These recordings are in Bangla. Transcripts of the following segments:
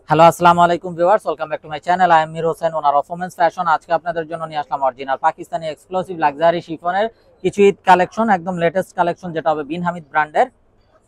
হ্যালো আসসালামু আলাইকুম viewers, welcome back to my channel. I am Mir Hossain, owner of women's fashion. আজকে আপনাদের জন্য নিয়ে আসলাম অরিজিনাল পাকিস্তানি এক্সক্লুসিভ লাক্সারি শিফনের কিছু ঈদ কালেকশন, একদম লেটেস্ট কালেকশন, যেটা হবে বিন হামিদ ব্র্যান্ডের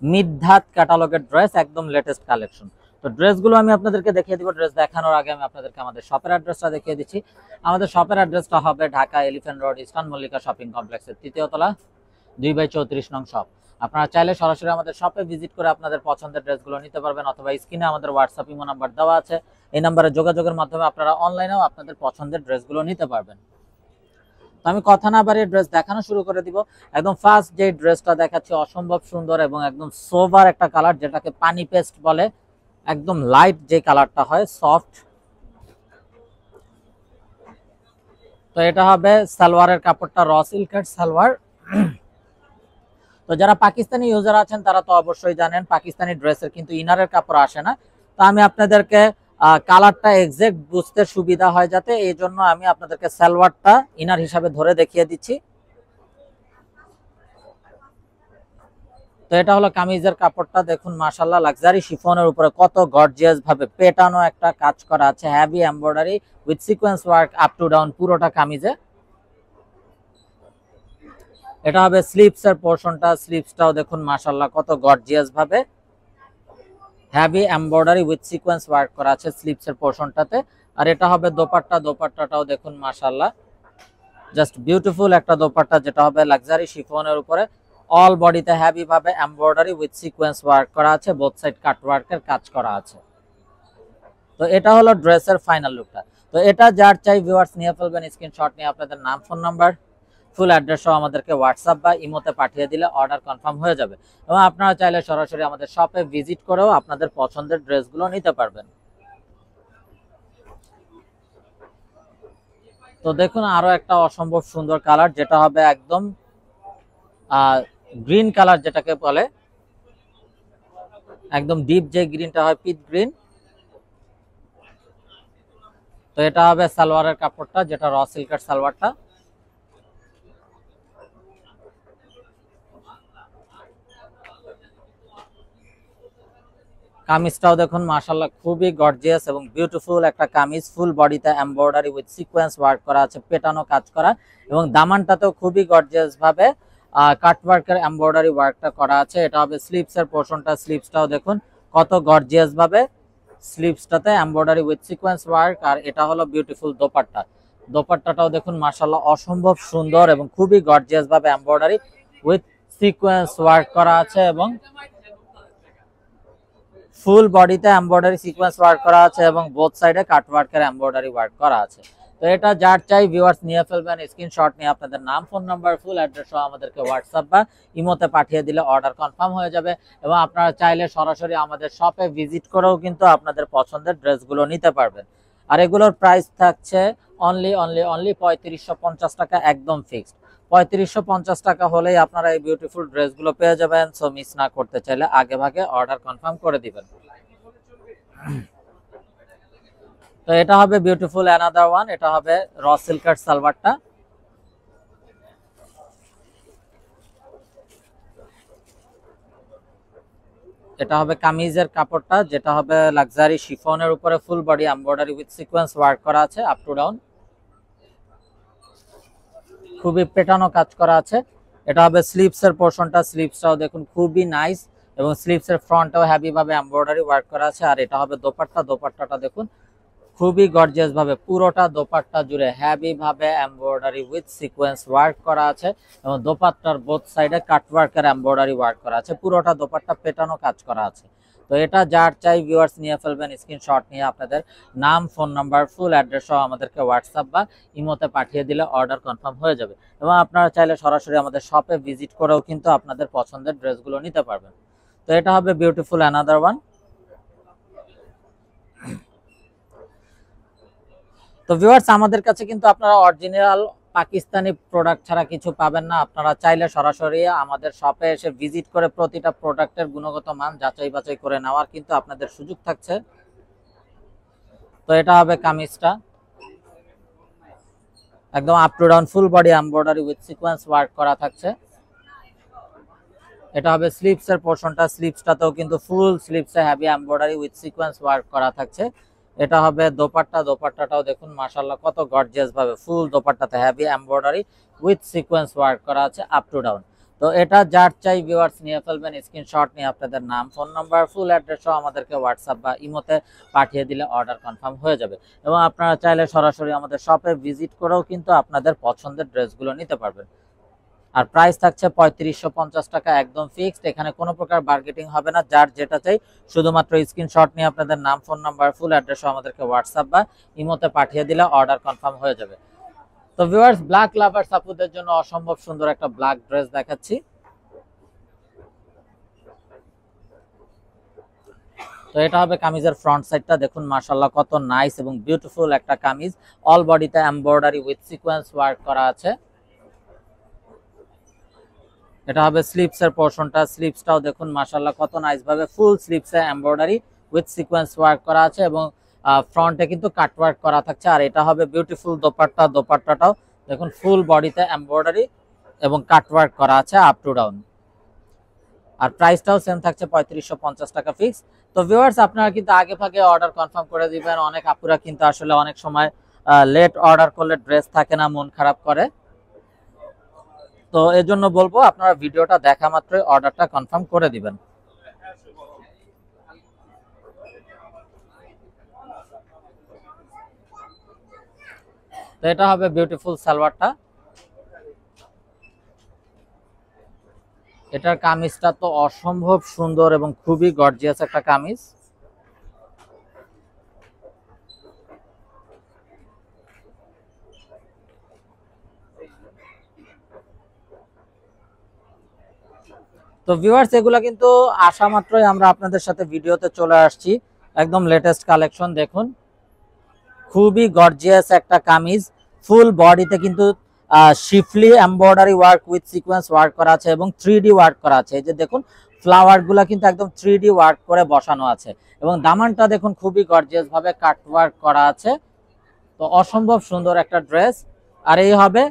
মিদ্ধাত ক্যাটালগের ড্রেস, একদম লেটেস্ট কালেকশন। তো ড্রেসগুলো আমি আপনাদেরকে দেখিয়ে দিব। ড্রেস দেখানোর আগে আমি আপনাদেরকে আমাদের শপের অ্যাড্রেসটা দেখিয়ে দিচ্ছি। আমাদের শপের অ্যাড্রেসটা হবে Dhaka elephant road, eastern Mallika shopping কমপ্লেক্সের ৩য় তলা, 2/34 নং শপ। আপনারা চাইলে সরাসরি আমাদের শপে ভিজিট করে আপনাদের পছন্দের ড্রেসগুলো নিতে পারবেন, অথবা স্ক্রিনে আমাদের হোয়াটসঅ্যাপ ইমো নাম্বার দেওয়া আছে, এই নাম্বারে যোগাযোগের মাধ্যমে আপনারা অনলাইনেও আপনাদের পছন্দের ড্রেসগুলো নিতে পারবেন। তো আমি কথা না বাড়িয়ে ড্রেস দেখানো শুরু করে দিব। একদম ফার্স্ট যে ড্রেসটা দেখাচ্ছি অসম্ভব সুন্দর এবং একদম সোভার একটা কালার, যেটাকে পানি পেস্ট বলে। একদম লাইট যে কালারটা হয়, সফট। তো এটা হবে সালোয়ারের কাপড়টা র সিল্কের সালোয়ার। তো যারা পাকিস্তানি ইউজার আছেন তারা তো অবশ্যই জানেন পাকিস্তানি ড্রেসের কিন্তু ইনারের কাপড় আসে না। তো আমি আপনাদেরকে কালারটা এক্সাক্ট বুঝতে সুবিধা হয় যাতে, এই জন্য আমি আপনাদেরকে সালোয়ারটা ইনার হিসাবে ধরে দেখিয়ে দিচ্ছি। তো এটা হলো কামিজের কাপড়টা, দেখুন মাশাআল্লাহ লাক্সারি শিফনের উপরে কত গর্জিয়াস ভাবে পেটানো একটা কাজ করা আছে, heavy embroidery with sequence work up to down পুরোটা কামিজে। এটা হবে স্লিভস এর পোরশনটা, স্লিভসটাও দেখুন মাশাআল্লাহ কত গর্জিয়াস ভাবে heavy embroidery with sequence work করা আছে স্লিভস এর পোরশনটাতে। আর এটা হবে দোপাট্টা, দোপাট্টাটাও দেখুন মাশাআল্লাহ জাস্ট বিউটিফুল একটা দোপাট্টা, যেটা হবে লাক্সারি শিফনের উপরে অল বডিতে হেভি ভাবে এমব্রয়ডারি উইথ সিকোয়েন্স ওয়ার্ক করা আছে, বোথ সাইড কাট ওয়ার্কের কাজ করা আছে। তো এটা হলো ড্রেসের ফাইনাল লুকটা। তো এটা যার চাই ভিউয়ার্স নিয়ে ফেলবেন, স্ক্রিনশট নিয়ে আপনাদের নাম, ফোন নাম্বার, ফুল অ্যাড্রেস সহ আমাদেরকে হোয়াটসঅ্যাপ বা ইমোতে পাঠিয়ে দিলে অর্ডার কনফার্ম হয়ে যাবে। এবং আপনারা চাইলে সরাসরি আমাদের শপে ভিজিট করেও আপনাদের পছন্দের ড্রেসগুলো নিতে পারবেন। তো দেখুন আরো একটা অসম্ভব সুন্দর কালার, যেটা হবে একদম গ্রিন কালার, যেটাকে বলে একদম ডিপ যে গ্রিনটা হয়, পিট গ্রিন। তো এটা হবে সালোয়ারের কাপড়টা, যেটা র সিল্কের সালোয়ারটা। কামিজটাও দেখুন মাশাআল্লাহ খুবই গর্জিয়াস এবং বিউটিফুল একটা কামিজ, ফুল বডিতে এমব্রয়ডারি উইথ সিকোয়েন্স ওয়ার্ক করা আছে, পেটানো কাজ করা, এবং দামানটাতেও খুবই গর্জিয়াস ভাবে কাট ওয়ার্কের এমব্রয়ডারি ওয়ার্কটা করা আছে। এটা হবে স্লিভস এর পোরশনটা, স্লিভসটাও দেখুন কত গর্জিয়াস ভাবে স্লিভসটাতে এমব্রয়ডারি উইথ সিকোয়েন্স ওয়ার্ক। আর এটা হলো বিউটিফুল দোপাট্টা, দোপাট্টাটাও দেখুন মাশাআল্লাহ অসম্ভব সুন্দর এবং খুবই গর্জিয়াস ভাবে এমব্রয়ডারি উইথ সিকোয়েন্স ওয়ার্ক করা আছে, এবং ফুল বডিতে এমব্রয়ডারি সিকোয়েন্স ওয়ার্ক করা আছে, এবং বোথ সাইডে কাট ওয়ার্কের এমব্রয়ডারি ওয়ার্ক করা আছে। তো এটা যার চাই ভিউয়ার্স নিয়ে ফেলবেন, স্ক্রিনশট নিয়ে আপনাদের নাম, ফোন নাম্বার, ফুল অ্যাড্রেস সহ আমাদেরকে হোয়াটসঅ্যাপ বা ইমোতে পাঠিয়ে দিলে অর্ডার কনফার্ম হয়ে যাবে। এবং আপনারা চাইলে সরাসরি আমাদের শপে ভিজিট করেও কিন্তু আপনাদের পছন্দের ড্রেসগুলো নিতে পারবেন। আর এগুলোর প্রাইস থাকছে অনলি 3550 টাকা, একদম ফিক্সড। 3550 টাকা হলেই আপনারা এই বিউটিফুল ড্রেসগুলো পেয়ে যাবেন। সো মিস না করতে চাইলে আগে ভাগে অর্ডার কনফার্ম করে দিবেন। তো এটা হবে বিউটিফুল অ্যানাদার ওয়ান, এটা হবে র সিল্কের সালোয়ারটা। এটা হবে কামিজের কাপড়টা, যেটা হবে লাক্সারি শিফনের উপরে ফুল body embroidery with sequence work করা আছে আপ টু ডাউন, খুবই পেটানো কাজ করা আছে। এটা হবে স্লিভস এর পোরশনটা, স্লিভসটাও দেখুন খুবই নাইস, এবং স্লিভস এর ফ্রন্টেও হেভি ভাবে এমব্রয়ডারি ওয়ার্ক করা আছে। আর এটা হবে দোপাট্টা, দোপাট্টাটা দেখুন খুবই গর্জিয়াস ভাবে পুরোটা দোপাট্টা জুড়ে হেভি ভাবে এমব্রয়ডারি উইথ সিকোয়েন্স ওয়ার্ক করা আছে, এবং দোপাট্টার বোথ সাইডে কাট ওয়ার্কের এমব্রয়ডারি ওয়ার্ক করা আছে, পুরোটা দোপাট্টা পেটানো কাজ করা আছে। তো এটা যার চাই ভিউয়ার্স নিয়ে ফেলবেন, স্ক্রিনশট নিয়ে আপনাদের নাম, ফোন নাম্বার, ফুল অ্যাড্রেস সহ আমাদেরকে হোয়াটসঅ্যাপ বা ইমোতে পাঠিয়ে দিলে অর্ডার কনফার্ম হয়ে যাবে। এবং আপনারা চাইলে সরাসরি আমাদের শপে ভিজিট করেও কিন্তু আপনাদের পছন্দের ড্রেসগুলো নিতে পারবেন। তো এটা হবে বিউটিফুল অ্যানাদার ওয়ান। তো ভিউয়ার্স আমাদের কাছে কিন্তু আপনারা অরিজিনাল পাকিস্তানি প্রোডাক্ট ছাড়া কিছু পাবেন না। আপনারা চাইলে সরাসরি আমাদের শপে এসে ভিজিট করে প্রতিটা প্রোডাক্টের গুণগত মান যাচাই বাছাই করে নেওয়ার কিন্তু আপনাদের সুযোগ থাকছে। তো এটা হবে কামিজটা, একদম up to down full body embroidery with sequence work করা থাকছে। এটা হবে স্লিপসের পোর্শনটা, স্লিপসটাতেও কিন্তু ফুল স্লিপসে heavy embroidery with sequence work করা থাকছে। এটা হবে দোপাট্টা, দোপাট্টাটাও দেখুন মাশাআল্লাহ কত গর্জিয়াস ভাবে ফুল দোপাট্টাতে heavy embroidery with sequence work করা আছে আপ টু ডাউন। তো এটা যার চাই ভিউয়ার্স নিয়ে ফেলবেন, স্ক্রিনশট নিয়ে আপনাদের নাম, ফোন নাম্বার, ফুল অ্যাড্রেস সহ আমাদেরকে হোয়াটসঅ্যাপ বা ইমোতে পাঠিয়ে দিলে অর্ডার কনফার্ম হয়ে যাবে। এবং আপনারা চাইলে সরাসরি আমাদের শপে ভিজিট করেও কিন্তু আপনাদের পছন্দের ড্রেসগুলো নিতে পারবেন। আর প্রাইস থাকছে 3550 টাকা একদম ফিক্সড, এখানে কোনো প্রকার বার্গেটিং হবে না। যার যেটা চাই শুধুমাত্র স্ক্রিনশট নিয়ে আপনাদের নাম, ফোন নাম্বার, ফুল অ্যাড্রেস আমাদেরকে হোয়াটসঅ্যাপ বা ইমোতে পাঠিয়ে দিলে অর্ডার কনফার্ম হয়ে যাবে। তো ভিউয়ার্স, ব্ল্যাক লাভার্স আপুদের জন্য অসম্ভব সুন্দর একটা ব্ল্যাক ড্রেস দেখাচ্ছি। তো এটা হবে কামিজের ফ্রন্ট সাইডটা, দেখুন মাশাআল্লাহ কত নাইস এবং বিউটিফুল একটা কামিজ, অল বডিতে এমব্রয়ডারি উইথ সিকোয়েন্স ওয়ার্ক করা আছে। এটা হবে স্লিপসের পোর্শনটা, স্লিপসটাও দেখুন মাশাআল্লাহ কত নাইস ভাবে ফুল স্লিপসে এমব্রয়ডারি উইথ সিকোয়েন্স ওয়ার্ক করা আছে এবং ফ্রন্টে কিন্তু কাট ওয়ার্ক করা থাকছে। আর এটা হবে বিউটিফুল দোপাট্টা, দোপাট্টাটাও দেখুন ফুল বডিতে এমব্রয়ডারি এবং কাট ওয়ার্ক করা আছে আপ টু ডাউন। আর প্রাইসটাও সেম থাকছে 3550 টাকা ফিক্স। তো ভিউয়ার্স, আপনারা কিন্তু আগে ভাগে অর্ডার কনফার্ম করে দিবেন। অনেক আপুরা কিন্তু আসলে অনেক সময় লেট অর্ডার করলে ড্রেস থাকে না, মন খারাপ করে। তো এর জন্য বলবো আপনারা ভিডিওটা দেখা মাত্রই অর্ডারটা কনফার্ম করে দিবেন। তো এটা হবে বিউটিফুল সালোয়ারটা, এটার কামিজটা তো অসম্ভব সুন্দর এবং খুবই গর্জিয়াস একটা কামিজ। তো ভিউয়ার্স, এগুলা কিন্তু আসা মাত্রই আমরা আপনাদের সাথে ভিডিওতে চলে আসছি, একদম লেটেস্ট কালেকশন। দেখুন খুবই গর্জিয়াস একটা কামিজ, ফুল বডিতে কিন্তু schiffli embroidery work with sequence work করা আছে এবং 3D ওয়ার্ক করা আছে। এই যে দেখুন ফ্লাওয়ার গুলা কিন্তু একদম 3D ওয়ার্ক করে বসানো আছে এবং দামানটা দেখুন খুবই গর্জিয়াস ভাবে কাট ওয়ার্ক করা আছে। তো অসম্ভব সুন্দর একটা ড্রেস। আর এই হবে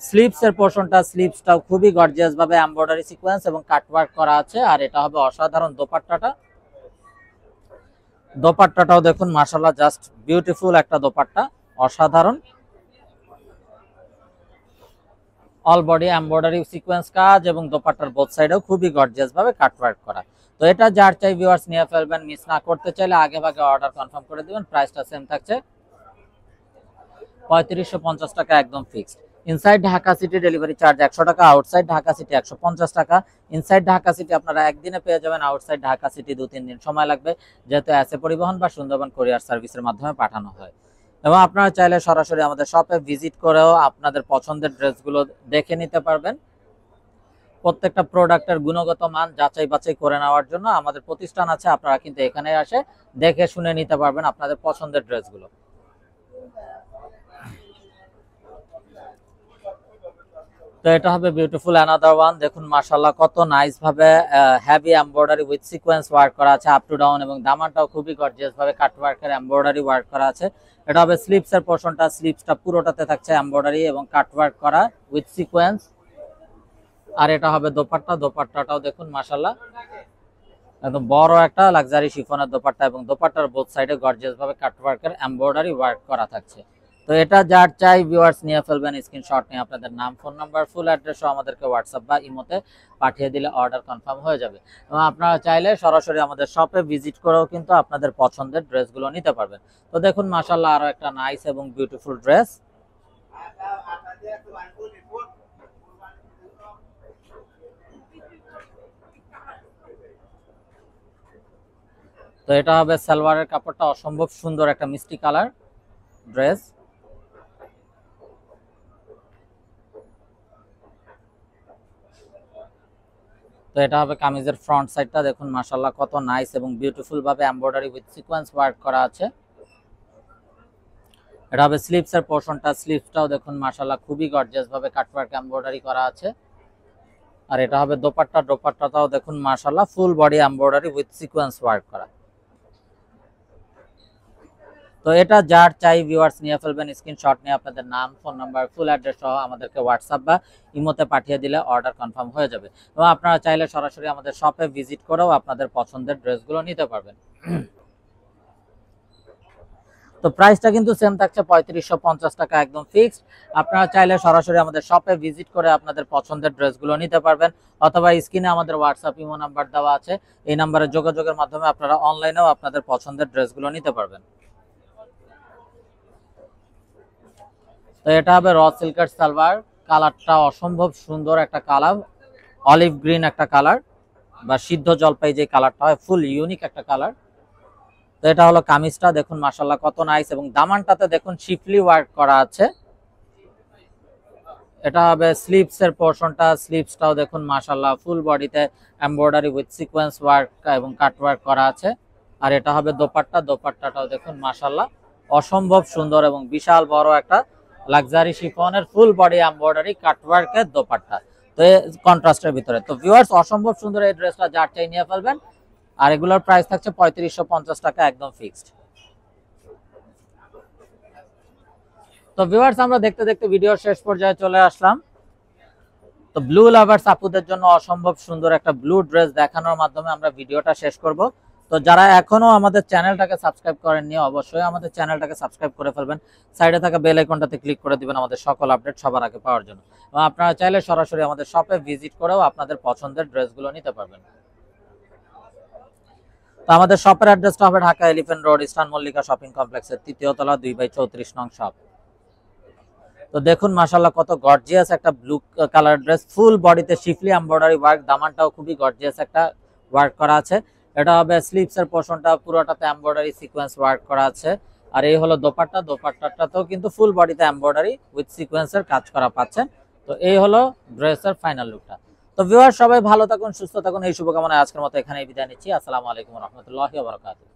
স্লিপসের পোর্শনটা, স্লিপসটাও খুবই গর্জিয়াস ভাবে এমব্রয়ডারি সিকোয়েন্স এবং কাট ওয়ার্ক করা আছে। আর এটা হবে অসাধারণ দোপাট্টাটা, দোপাট্টাটাও দেখুন মাশাআল্লাহ জাস্ট বিউটিফুল একটা দোপাট্টা, অসাধারণ। অল বডি এমব্রয়ডারি সিকোয়েন্স কাজ এবং দোপাট্টার বোথ সাইডেও খুবই গর্জিয়াস ভাবে কাট ওয়ার্ক করা। তো এটা যার চাই ভিউয়ার্স নিয়ে ফেলবেন, মিস না করতে চাইলে আগে ভাগে অর্ডার কনফার্ম করে দিবেন। প্রাইসটা সেম থাকছে 3550 টাকা একদম fixed. Inside Dhaka city delivery charge 100 টাকা, আউটসাইড ঢাকা সিটি 150 টাকা। ইনসাইড ঢাকা সিটি আপনারা একদিনে পেয়ে যাবেন, আউটসাইড ঢাকা সিটি 2-3 দিন সময় লাগবে, যেহেতু এসএ পরিবহন বা সুন্দরবন কুরিয়ার সার্ভিসের মাধ্যমে পাঠানো হয়। এবং আপনারা চাইলে সরাসরি আমাদের শপে ভিজিট করেও আপনাদের পছন্দের ড্রেসগুলো দেখে নিতে পারবেন। প্রত্যেকটা প্রোডাক্টের গুণগত মান যাচাই বাছাই করে নেওয়ার জন্য আমাদের প্রতিষ্ঠান আছে, আপনারা কিন্তু এখানে আসে দেখে শুনে নিতে পারবেন আপনাদের পছন্দের ড্রেসগুলো। তো এটা হবে বিউটিফুল অ্যানাদার ওয়ান, দেখুন মাশাআল্লাহ কত নাইস ভাবে heavy embroidery with sequence work করা আছে আপ টু ডাউন এবং দামানটাও খুবই গর্জিয়াস ভাবে কাট ওয়ার্কের এমব্রয়ডারি ওয়ার্ক করা আছে। এটা হবে স্লিপসের পোর্শনটা, স্লিপসটা পুরোটাতে থাকছে এমব্রয়ডারি এবং কাট ওয়ার্ক করা উইথ সিকোয়েন্স। আর এটা হবে দোপাট্টা, দোপাট্টাটাও দেখুন মাশাআল্লাহ একদম বড় একটা লাক্সারি শিফনের দোপাট্টা এবং দোপাট্টার বোথ সাইডে গর্জিয়াস ভাবে কাট ওয়ার্কের এমব্রয়ডারি ওয়ার্ক করা থাকছে। তো এটা যার চাই ভিউয়ার্স নিয়ে ফেলবেন, স্ক্রিনশট নিয়ে আপনাদের নাম, ফোন নাম্বার, ফুল অ্যাড্রেস সহ আমাদেরকে হোয়াটসঅ্যাপ বা ইমোতে পাঠিয়ে দিলে অর্ডার কনফার্ম হয়ে যাবে। এবং আপনারা চাইলে সরাসরি আমাদের শপে ভিজিট করেও কিন্তু আপনাদের পছন্দের ড্রেসগুলো নিতে পারবেন। তো দেখুন মাশাআল্লাহ আরো একটা নাইস এবং বিউটিফুল ড্রেস। তো এটা হবে সালোয়ারের কাপড়টা, অসম্ভব সুন্দর একটা মিষ্টি কালার ড্রেস। তো এটা হবে কামিজের ফ্রন্ট সাইডটা, দেখুন মাশাআল্লাহ কত নাইস এবং বিউটিফুল ভাবে এমব্রয়ডারি উইথ সিকোয়েন্স ওয়ার্ক করা আছে। এটা হবে স্লিপসের পোর্শনটা, স্লিপসটাও দেখুন মাশাআল্লাহ খুবই গর্জিয়াস ভাবে কাট ওয়ার্ক এমব্রয়ডারি করা আছে। আর এটা হবে দোপাট্টা, দোপাট্টাটাও দেখুন মাশাআল্লাহ ফুল body embroidery with sequence work করা। তো এটা যার চাই ভিউয়ার্স নিয়ে ফেলবেন, স্ক্রিনশট নিয়ে আপনাদের নাম, ফোন নাম্বার, ফুল অ্যাড্রেস সহ আমাদেরকে হোয়াটসঅ্যাপ বা ইমোতে পাঠিয়ে দিলে অর্ডার কনফার্ম হয়ে যাবে। এবং আপনারা চাইলে সরাসরি আমাদের শপে ভিজিট করেও আপনাদের পছন্দের ড্রেসগুলো নিতে পারবেন। তো প্রাইসটা কিন্তু সেম থাকছে 3550 টাকা, একদম ফিক্সড। আপনারা চাইলে সরাসরি আমাদের শপে ভিজিট করে আপনাদের পছন্দের ড্রেসগুলো নিতে পারবেন, অথবা স্ক্রিনে আমাদের হোয়াটসঅ্যাপ ইমো নাম্বার দেওয়া আছে, এই নাম্বারে যোগাযোগের মাধ্যমে আপনারা অনলাইনেও আপনাদের পছন্দের ড্রেসগুলো নিতে পারবেন। তো এটা হবে র সিল্কের সালোয়ার, কালারটা অসম্ভব সুন্দর একটা কালার, অলিভ গ্রিন একটা কালার বা সিদ্ধ জলপাই যে কালারটা হয়, ফুল ইউনিক একটা কালার। তো এটা হলো কামিজটা, দেখুন মাশাআল্লাহ কত নাইস, এবং দামানটাতে দেখুন শিফলি ওয়ার্ক করা আছে। এটা হবে স্লিভস এর পোরশনটা, স্লিভসটাও দেখুন মাশাআল্লাহ ফুল বডিতে এমব্রয়ডারি উইথ সিকোয়েন্স ওয়ার্ক এবং কাট ওয়ার্ক করা আছে। আর এটা হবে দোপাট্টা, দোপাট্টাটাও দেখুন মাশাআল্লাহ অসম্ভব সুন্দর এবং বিশাল বড় একটা লাক্সারি শিফনের ফুল বডি এমব্রয়ডারি কাট ওয়ার্কের দোপাট্টা, তো কন্ট্রাস্টের ভিতরে। তো ভিউয়ার্স অসম্ভব সুন্দর এই ড্রেসটা যার চাই নিয়ে ফেলবেন, আর এগুলোর প্রাইস থাকছে 3550 টাকা, একদম ফিক্সড। তো ভিউয়ার্স আমরা দেখতে দেখতে ভিডিওর শেষ পর্যায়ে চলে আসলাম। তো ব্লু লাভার্স আপুদের জন্য অসম্ভব সুন্দর একটা ব্লু ড্রেস দেখানোর মাধ্যমে আমরা ভিডিওটা শেষ করব। তো যারা এখনো আমাদের চ্যানেলটাকে সাবস্ক্রাইব করেননি, অবশ্যই আমাদের চ্যানেলটাকে সাবস্ক্রাইব করে ফেলবেন, সাইডে থাকা বেল আইকনটাতে ক্লিক করে দিবেন আমাদের সকল আপডেট সবার আগে পাওয়ার জন্য। এবং আপনারা চাইলে সরাসরি আমাদের শপে ভিজিট করেও আপনাদের পছন্দের ড্রেসগুলো নিতে পারবেন। তো আমাদের শপের অ্যাড্রেসটা হবে Dhaka elephant road, eastern Mallika shopping কমপ্লেক্সের 3য় তলা, 2/34 নং শপ। তো দেখুন মাশাআল্লাহ কত গর্জিয়াস একটা ব্লু কালার ড্রেস, ফুল বডিতে শিফলি এমব্রয়ডারি ওয়ার্ক, দামানটাও খুবই গর্জিয়াস একটা ওয়ার্ক করা আছে। এটা হবে স্লিভস এর পোরশনটা, পুরোটাতে এমব্রয়ডারি সিকোয়েন্স ওয়ার্ক করা আছে। আর এই হলো দোপাট্টা, দোপাট্টাটাতেও কিন্তু ফুল বডিতে এমব্রয়ডারি উইথ সিকোয়েন্সের কাজ করা পাচ্ছেন। তো এই হলো ড্রেসের ফাইনাল লুকটা। তো ভিউয়ার সবাই ভালো থাকুন, সুস্থ থাকুন, এই শুভকামনায় আজকের মতো এখানেই বিদায় নিচ্ছি। আসসালামু আলাইকুম ওয়া রাহমাতুল্লাহি ওয়া বারাকাতুহু।